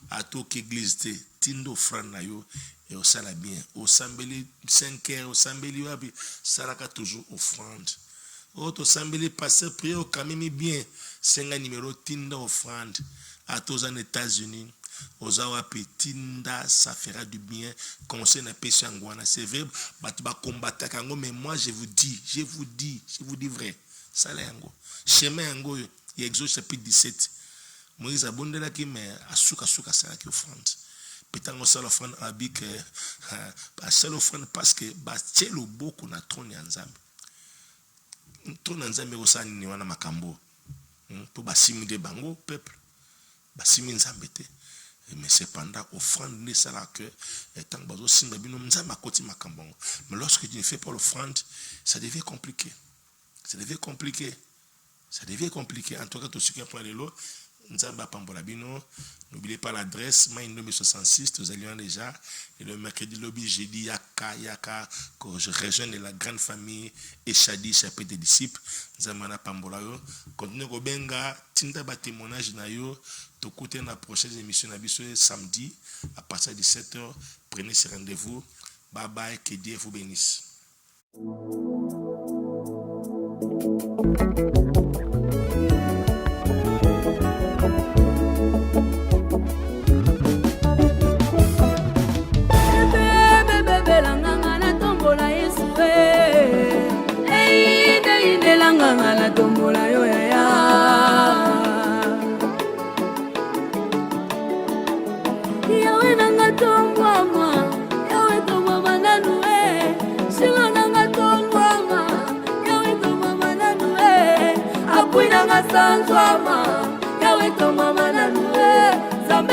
C: A to que église te tindo offrande na yo et au sala bien. Au sambeli 5 heures, au sambeli wabi salaka toujours offrande. Auto sambeli passer prier au kamimi bien. Senga numéro tinda offrande. À tous en États-Unis. Aux awapi tinda ça fera du bien. Conseil na péché angwana. C'est vrai. Batuba combattre kango. Mais moi je vous dis vrai. Ça l'est ango. Chemin ango. Il Exode chapitre 17. Moïse a bondé là qui mais asuka ça qui offrande. Peut-être ça l'offrande abik. Ça l'offrande parce que bachelo beaucoup na trône nzambe. Trône nzambe osani ni wana makambo. Pour basimi de bango peuple. Basimi nzambe te. Mais cependant offrande ne sera que tant bazo simba bino nzamba koti makambo. Mais lorsque tu ne fais pas l'offrande, ça devient compliqué. Ça devient compliqué. En tout cas, tout ce qui est pour l'élo, Nzamba Pambola Bino, n'oubliez pas l'adresse, Maïndomé 66, nous allions déjà, et le mercredi lobby, jeudi, Yaka, que je rejoigne la grande famille, Echadi, chapitre des disciples, Nzamana Pambola yo, continuez au benga, tinda ba témoignage na yo, to côté na prochaine émission, samedi, à partir de 17h, prenez ce rendez-vous, bye bye, que Dieu vous bénisse.
B: La tombola yo ya yawe nanga tombwama yawe tombwama nanue singa nanga tombwama yawe tombwama nanue apui nanga sanzwama yawe tombwama nanue